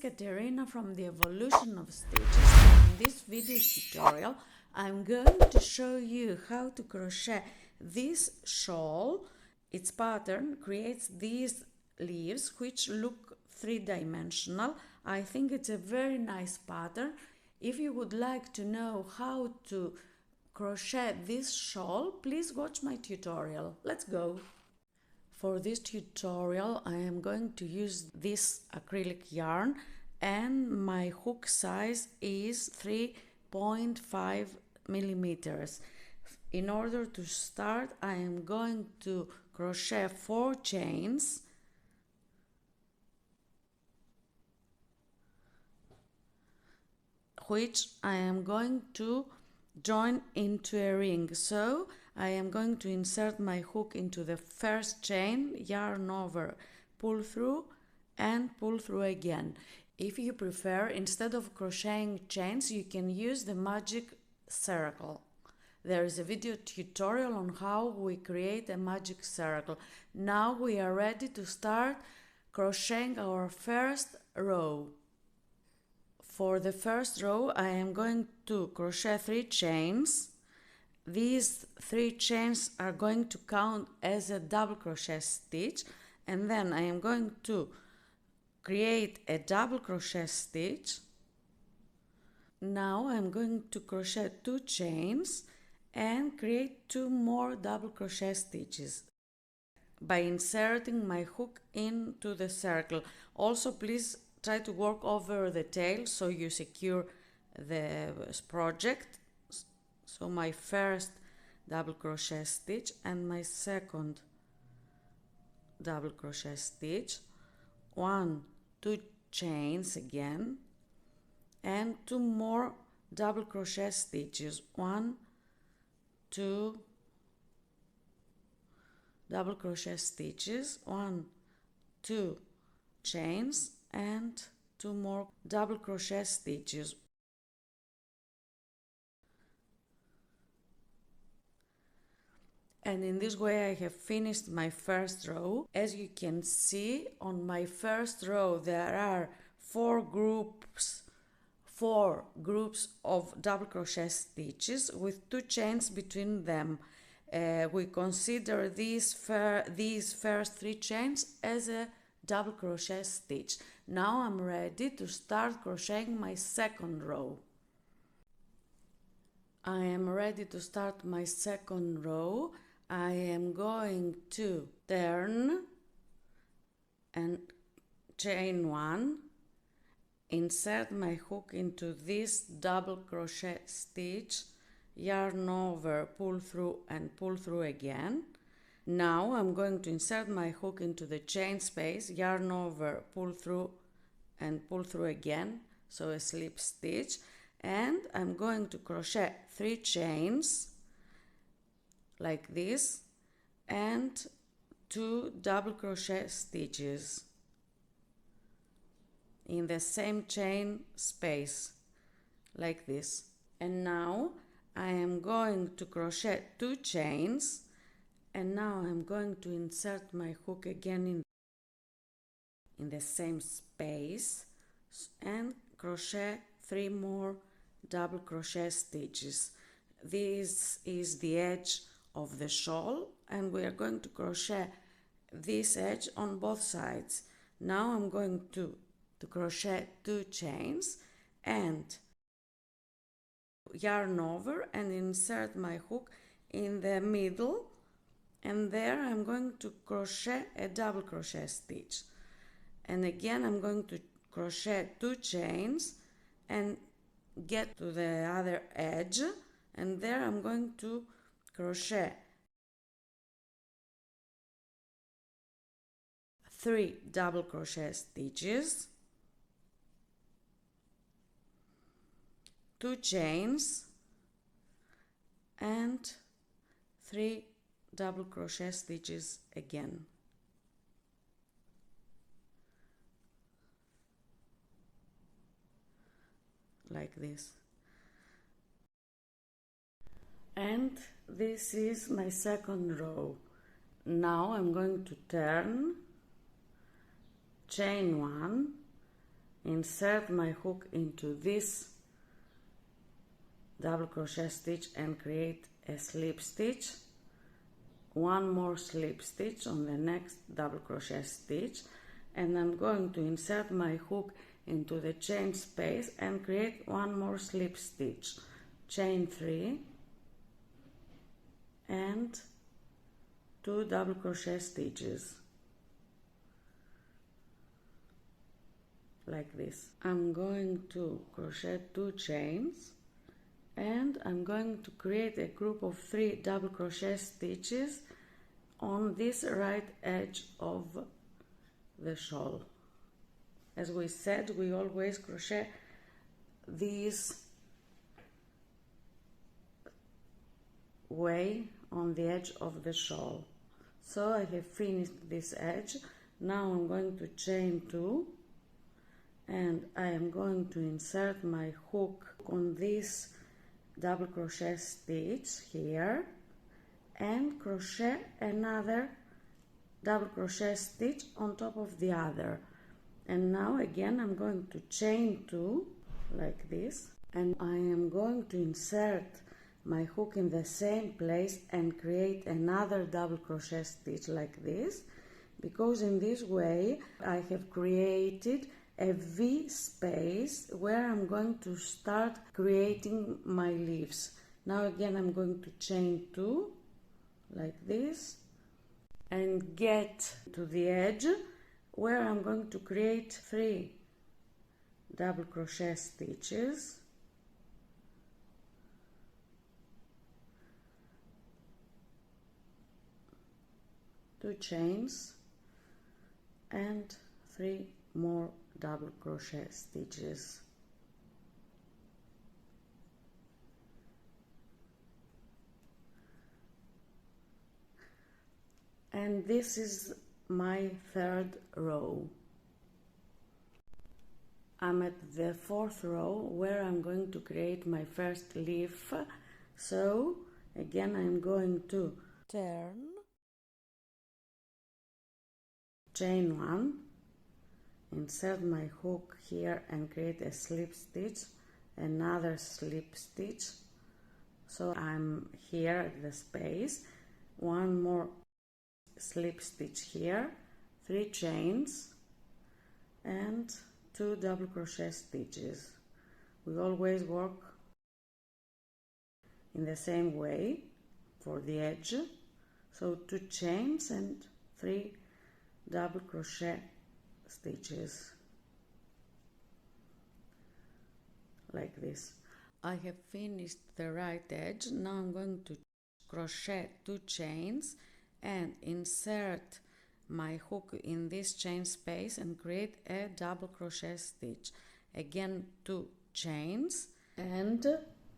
Katerina from the Evolution of Stitches. In this video tutorial I'm going to show you how to crochet this shawl. Its pattern creates these leaves which look three-dimensional. I think it's a very nice pattern. If you would like to know how to crochet this shawl, please watch my tutorial. Let's go! For this tutorial I am going to use this acrylic yarn and my hook size is 3.5 millimeters. In order to start, I am going to crochet 4 chains, which I am going to join into a ring. So I am going to insert my hook into the first chain, yarn over, pull through and pull through again. If you prefer, instead of crocheting chains, you can use the magic circle. There is a video tutorial on how we create a magic circle. Now we are ready to start crocheting our first row. For the first row I am going to crochet 3 chains. These 3 chains are going to count as a double crochet stitch, and then I am going to create a double crochet stitch. Now I am going to crochet 2 chains and create 2 more double crochet stitches by inserting my hook into the circle. Also, please try to work over the tail so you secure the project. So my first double crochet stitch and my second double crochet stitch, 1, 2 chains again, and 2 more double crochet stitches, 1, 2 double crochet stitches, 1, 2 chains and 2 more double crochet stitches. And in this way I have finished my first row. As you can see, on my first row there are 4 groups of double crochet stitches with 2 chains between them. We consider these first 3 chains as a double crochet stitch. Now I'm ready to start crocheting my second row. I am ready to start my second row. I am going to turn and chain 1, insert my hook into this double crochet stitch, yarn over, pull through and pull through again. Now I'm going to insert my hook into the chain space, yarn over, pull through and pull through again, so a slip stitch, and I'm going to crochet 3 chains like this and 2 double crochet stitches in the same chain space like this. And now I am going to crochet 2 chains, and now I'm going to insert my hook again in the same space and crochet 3 more double crochet stitches. This is the edge of the shawl and we are going to crochet this edge on both sides. Now I'm going to crochet 2 chains and yarn over and insert my hook in the middle, and there I'm going to crochet a double crochet stitch, and again I'm going to crochet 2 chains and get to the other edge, and there I'm going to crochet 3 double crochet stitches, 2 chains and 3 double crochet stitches again. Like this. And this is my second row. Now I'm going to turn, chain 1, insert my hook into this double crochet stitch and create a slip stitch, one more slip stitch on the next double crochet stitch, and I'm going to insert my hook into the chain space and create one more slip stitch, chain 3 and 2 double crochet stitches like this. I'm going to crochet 2 chains and I'm going to create a group of 3 double crochet stitches on this right edge of the shawl. As we said, we always crochet this way on the edge of the shawl. So I have finished this edge. Now I'm going to chain 2 and I am going to insert my hook on this double crochet stitch here and crochet another double crochet stitch on top of the other. And now again I'm going to chain 2 like this, and I am going to insert my hook in the same place and create another double crochet stitch like this, because in this way I have created a V space where I'm going to start creating my leaves. Now again I'm going to chain 2 like this and get to the edge where I'm going to create 3 double crochet stitches, two chains and 3 more double crochet stitches. And this is my third row. I'm at the fourth row where I'm going to create my first leaf. So again I'm going to turn, chain 1, insert my hook here and create a slip stitch, another slip stitch. So I'm here at the space, one more slip stitch here, 3 chains and 2 double crochet stitches. We always work in the same way for the edge, so 2 chains and 3 double crochet stitches like this. I have finished the right edge. Now I'm going to crochet 2 chains and insert my hook in this chain space and create a double crochet stitch. Again 2 chains, and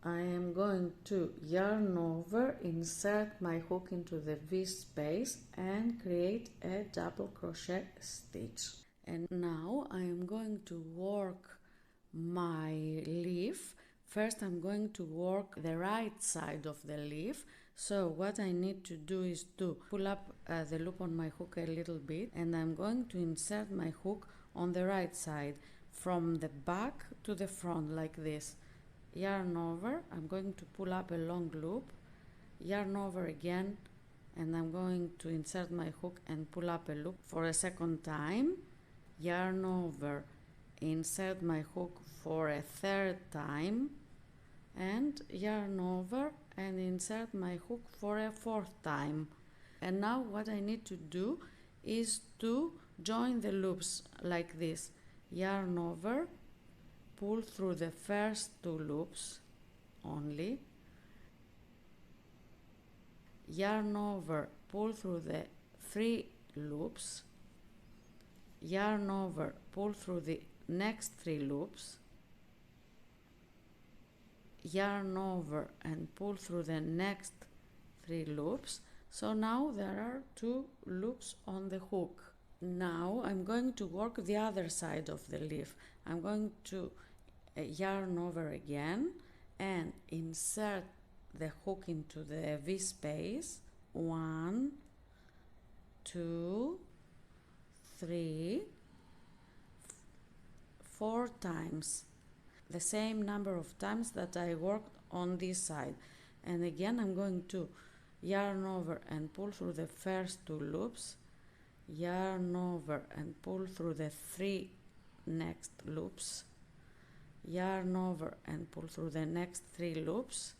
I am going to yarn over, insert my hook into the V space and create a double crochet stitch. And now I am going to work my leaf. First I'm going to work the right side of the leaf. So what I need to do is to pull up the loop on my hook a little bit, and I'm going to insert my hook on the right side from the back to the front like this. Yarn over, I'm going to pull up a long loop, yarn over again, and I'm going to insert my hook and pull up a loop for a second time, yarn over, insert my hook for a third time, and yarn over and insert my hook for a fourth time. And now what I need to do is to join the loops like this. Yarn over, pull through the first 2 loops only, yarn over, pull through the 3 loops, yarn over, pull through the next 3 loops, yarn over and pull through the next 3 loops. So now there are 2 loops on the hook. Now I'm going to work the other side of the leaf. I'm going to yarn over again and insert the hook into the V space. 1, 2, 3, 4 times, the same number of times that I worked on this side. And again I'm going to yarn over and pull through the first 2 loops, yarn over and pull through the 3 next loops, yarn over and pull through the next 3 loops,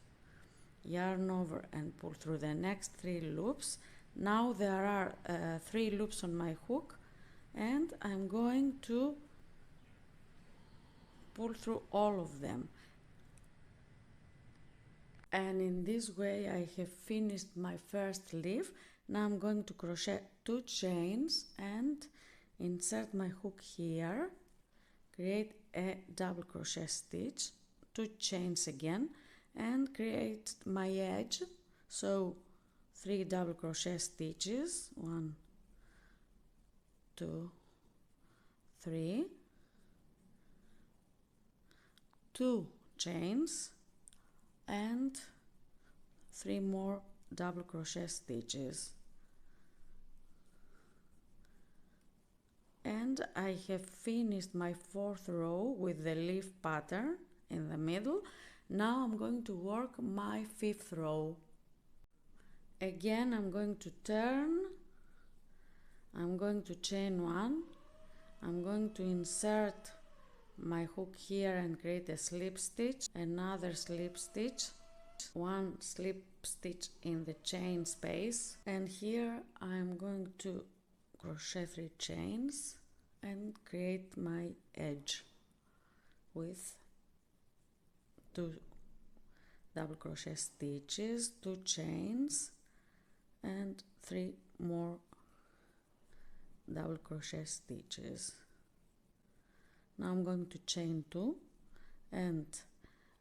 yarn over and pull through the next 3 loops. Now there are 3 loops on my hook, and I'm going to pull through all of them. And in this way I have finished my first leaf. Now I'm going to crochet 2 chains and insert my hook here, create a double crochet stitch, 2 chains again, and create my edge. So 3 double crochet stitches, 1, 2, 3, 2 chains and 3 more double crochet stitches. And I have finished my 4th row with the leaf pattern in the middle. Now I'm going to work my 5th row. Again I'm going to turn, I'm going to chain 1, I'm going to insert my hook here and create a slip stitch, another slip stitch, 1 slip stitch in the chain space, and here I'm going to crochet 3 chains and create my edge with 2 double crochet stitches, 2 chains and 3 more double crochet stitches. Now I'm going to chain 2 and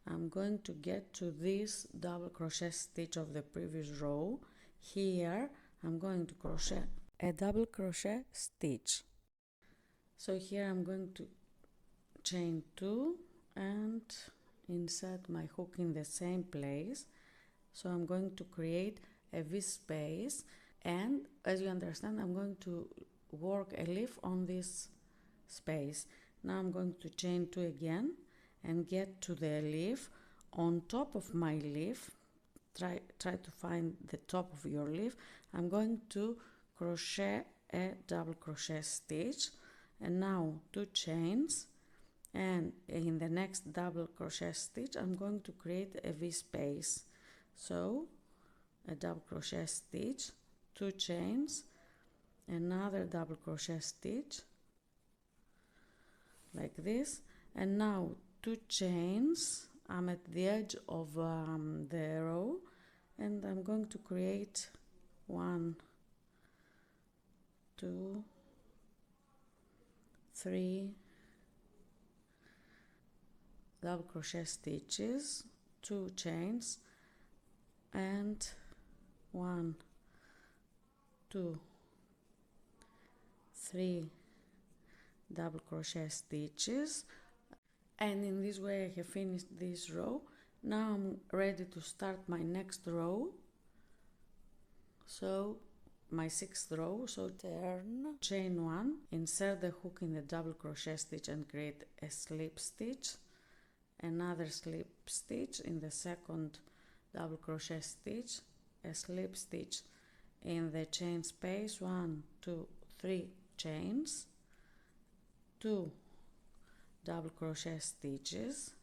I'm going to get to this double crochet stitch of the previous row. Here I'm going to crochet a double crochet stitch. So here I'm going to chain 2 and insert my hook in the same place. So I'm going to create a V space, and as you understand I'm going to work a leaf on this space. Now I'm going to chain 2 again and get to the leaf. On top of my leaf, try to find the top of your leaf, I'm going to crochet a double crochet stitch, and now 2 chains, and in the next double crochet stitch I'm going to create a V space. So a double crochet stitch, 2 chains, another double crochet stitch like this, and now 2 chains. I'm at the edge of the row and I'm going to create 1, 2, 3 double crochet stitches, 2 chains and 1, 2, 3 double crochet stitches. And in this way I have finished this row. Now I'm ready to start my next row, so my 6th row. So turn, chain 1, insert the hook in the double crochet stitch and create a slip stitch, another slip stitch in the second double crochet stitch, a slip stitch in the chain space, 1, 2, 3 chains, 2 double crochet stitches,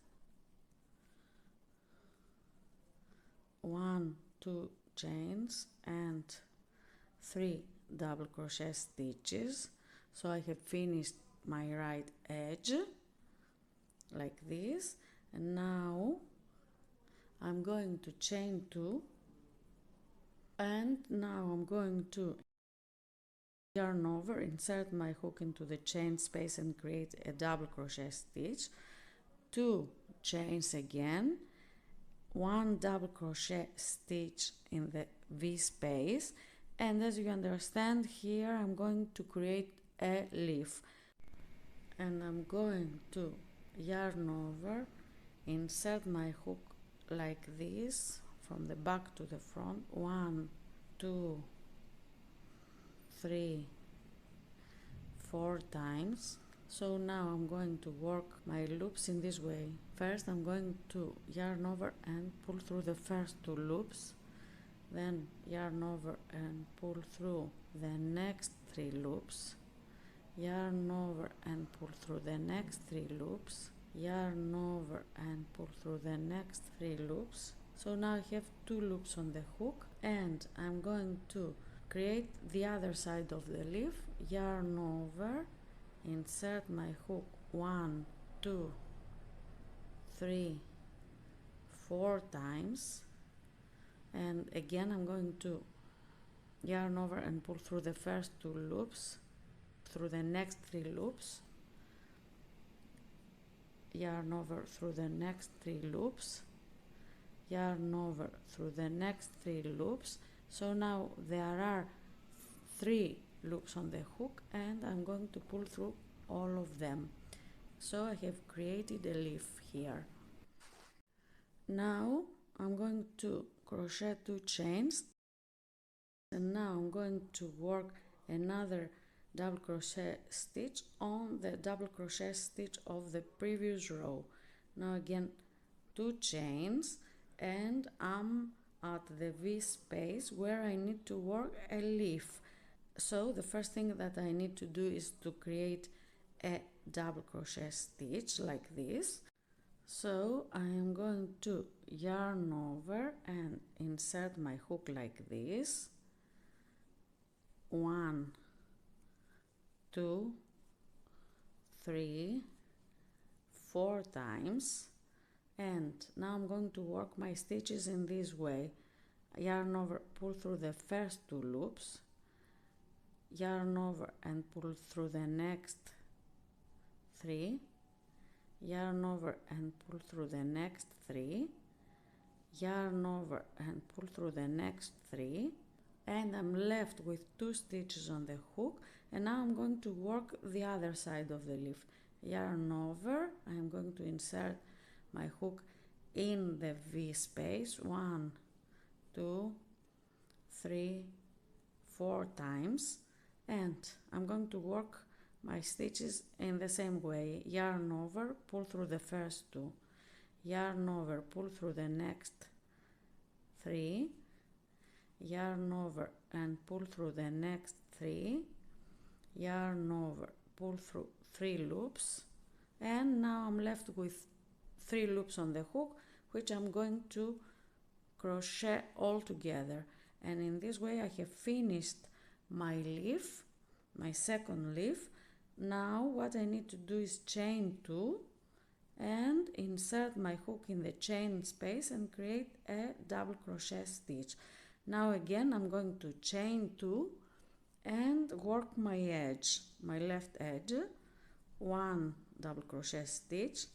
1, 2 chains and 3 double crochet stitches. So I have finished my right edge like this, and now I'm going to chain 2, and now I'm going to yarn over, insert my hook into the chain space and create a double crochet stitch, 2 chains again, 1 double crochet stitch in the V space, and as you understand here I'm going to create a leaf, and I'm going to yarn over, insert my hook like this from the back to the front, 1, 2, 3, 4 times, So now I'm going to work my loops in this way. First I'm going to yarn over and pull through the first 2 loops, then yarn over and pull through the next 3 loops, yarn over and pull through the next 3 loops, yarn over and pull through the next 3 loops. So now I have 2 loops on the hook, and I'm going to create the other side of the leaf, yarn over, insert my hook 1, 2, 3, 4 times, and again I'm going to yarn over and pull through the first 2 loops, through the next 3 loops, yarn over through the next 3 loops, yarn over through the next 3 loops. So now there are 3 loops on the hook, and I'm going to pull through all of them. So I have created a leaf here. Now I'm going to crochet 2 chains, and now I'm going to work another double crochet stitch on the double crochet stitch of the previous row. Now again 2 chains, and I'm at the V space where I need to work a leaf. So the first thing that I need to do is to create a double crochet stitch like this. So I am going to yarn over and insert my hook like this, 1, 2, 3, 4 times, and now I'm going to work my stitches in this way. Yarn over, pull through the first 2 loops, yarn over and pull through the next 3, yarn over and pull through the next 3, yarn over and pull through the next 3, and I'm left with 2 stitches on the hook. And now I'm going to work the other side of the leaf. Yarn over, I'm going to insert my hook in the V space, 1, 2, 3, 4 times, and I'm going to work my stitches in the same way. Yarn over, pull through the first 2, yarn over, pull through the next 3, yarn over and pull through the next 3, yarn over, pull through 3 loops, and now I'm left with 3 loops on the hook, which I'm going to crochet all together. And in this way I have finished my leaf, my second leaf. Now what I need to do is chain 2 and insert my hook in the chain space and create a double crochet stitch. Now again I'm going to chain 2 and work my edge, my left edge, 1 double crochet stitch,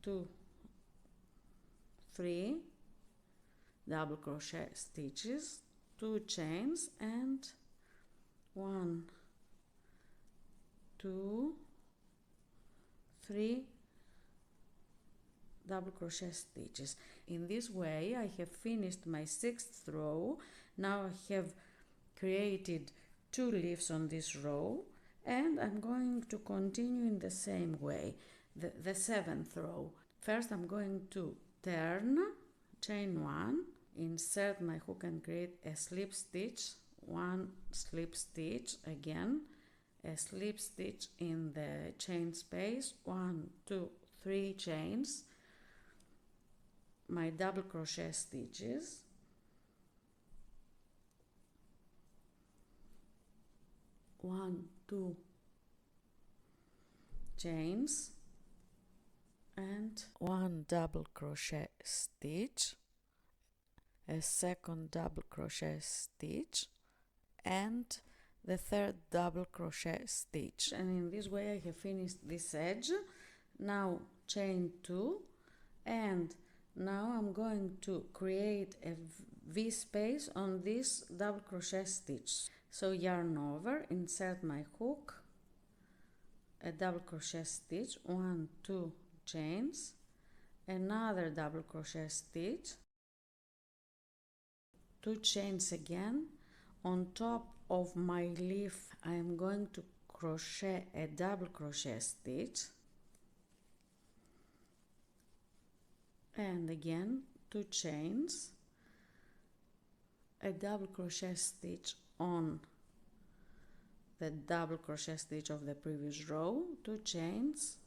2, 3 double crochet stitches, 2 chains, and 1, 2, 3 double crochet stitches. In this way I have finished my 6th row. Now I have created 2 leaves on this row, and I'm going to continue in the same way, the 7th row. First I'm going to turn, chain 1, insert my hook and create a slip stitch, 1 slip stitch, again a slip stitch in the chain space, 1, 2, 3 chains, my double crochet stitches, 1, 2 chains, and 1 double crochet stitch, a second double crochet stitch, and the 3rd double crochet stitch. And in this way I have finished this edge. Now chain 2, and now I'm going to create a V space on this double crochet stitch. So yarn over, insert my hook, a double crochet stitch, 1, 2 chains, another double crochet stitch, 2 chains again. On top of my leaf I am going to crochet a double crochet stitch, and again 2 chains, a double crochet stitch on the double crochet stitch of the previous row, 2 chains,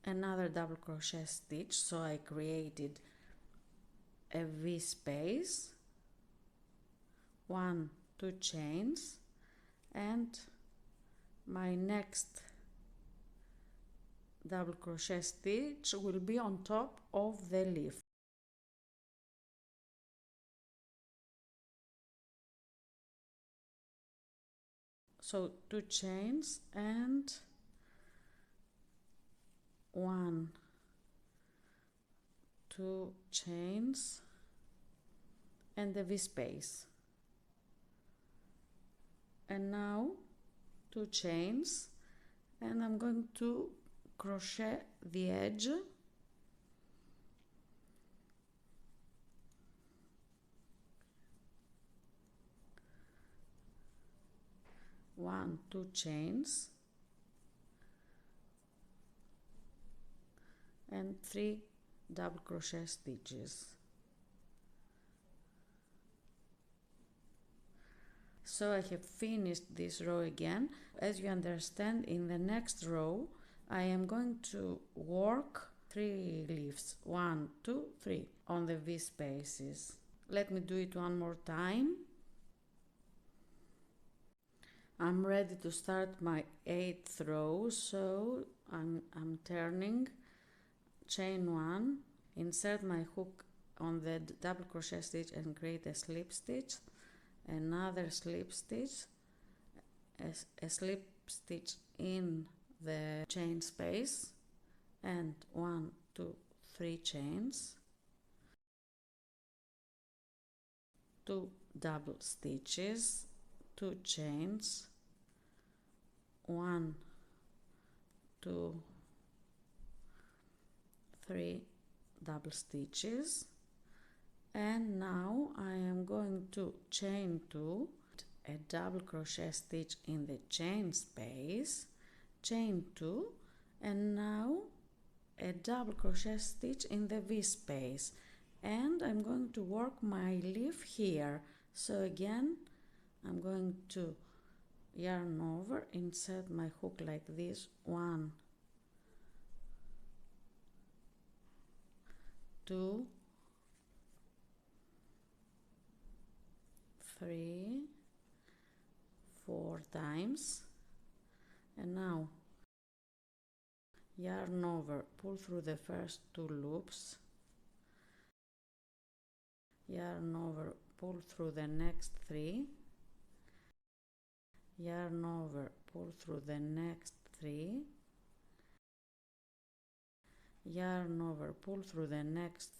another double crochet stitch, so I created a V space, 1, 2 chains, and my next double crochet stitch will be on top of the leaf. So 2 chains and 1, 2 chains and the V space, and now 2 chains, and I'm going to crochet the edge, one, 2 chains and 3 double crochet stitches. So I have finished this row again. As you understand, in the next row I am going to work 3 leaves, 1, 2, 3 on the V spaces. Let me do it one more time. I'm ready to start my 8th row, so I'm turning, chain 1, insert my hook on the double crochet stitch and create a slip stitch, another slip stitch, a slip stitch in the chain space, and 1, 2, 3 chains, 2 double stitches, 2 chains, 1, 2, 3 double stitches, and now I am going to chain 2, a double crochet stitch in the chain space, chain 2, and now a double crochet stitch in the V space, and I'm going to work my leaf here. So again I'm going to yarn over, insert my hook like this, 1, 2, 3, 4 times, and now yarn over, pull through the first 2 loops, yarn over, pull through the next 3, yarn over, pull through the next 3, yarn over, pull through the next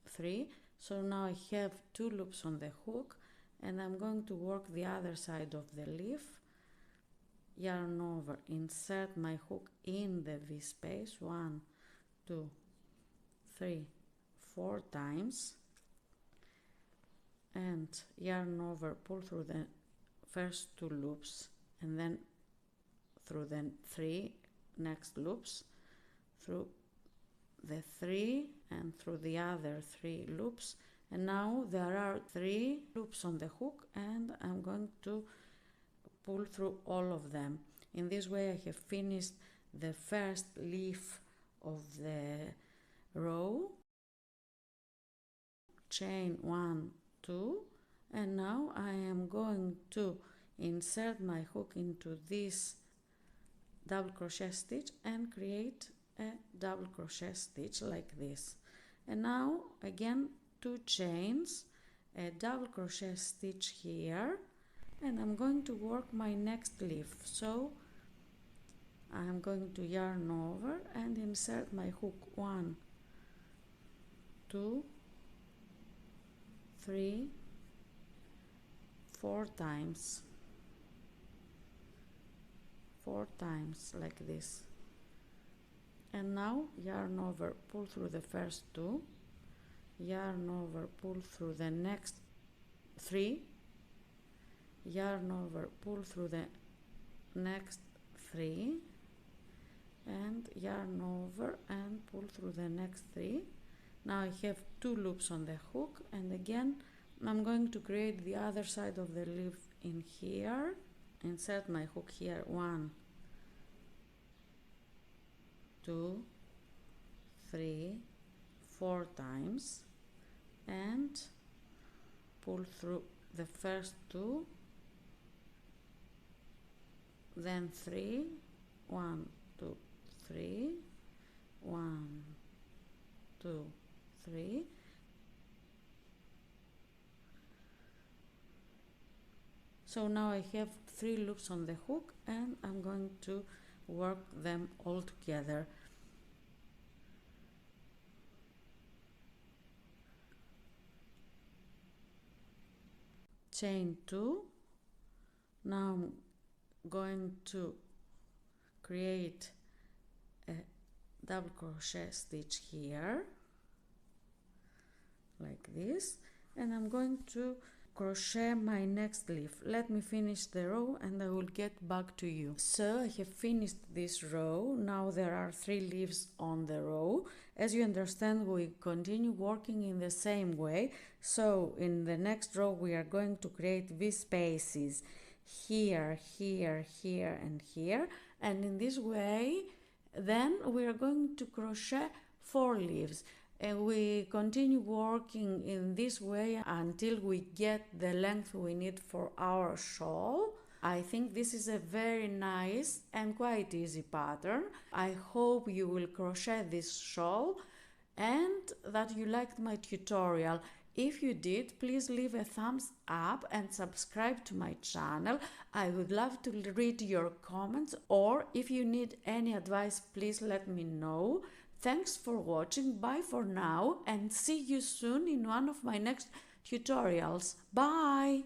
3. So now I have 2 loops on the hook, and I'm going to work the other side of the leaf, yarn over, insert my hook in the V space, 1, 2, 3, 4 times, and yarn over, pull through the first 2 loops, and then through the 3 next loops, through the 3 and through the other 3 loops, and now there are 3 loops on the hook, and I'm going to pull through all of them. In this way I have finished the first leaf of the row, chain 1, 2, and now I am going to insert my hook into this double crochet stitch and create a double crochet stitch like this, and now again 2 chains, a double crochet stitch here, and I'm going to work my next leaf. So I'm going to yarn over and insert my hook, 1, 2, 3, 4 times, 4 times like this, and now yarn over, pull through the first 2, yarn over, pull through the next 3, yarn over, pull through the next 3 and yarn over and pull through the next 3. Now I have 2 loops on the hook, and again I'm going to create the other side of the leaf in here. Insert my hook here 1, 2, 3, 4 times and pull through the first 2, then 3, 1, 2, 3, 1, 2, 3. So now I have 3 loops on the hook and I'm going to work them all together. Chain 2. Now I'm going to create a double crochet stitch here like this, and I'm going to crochet my next leaf. Let me finish the row and I will get back to you. So I have finished this row. Now there are 3 leaves on the row. As you understand, we continue working in the same way. So in the next row we are going to create these spaces here, here, here and here, and in this way then we are going to crochet 4 leaves. And we continue working in this way until we get the length we need for our shawl. I think this is a very nice and quite easy pattern. I hope you will crochet this shawl and that you liked my tutorial. If you did, please leave a thumbs up and subscribe to my channel. I would love to read your comments, or if you need any advice, please let me know. Thanks for watching, bye for now, and see you soon in one of my next tutorials. Bye!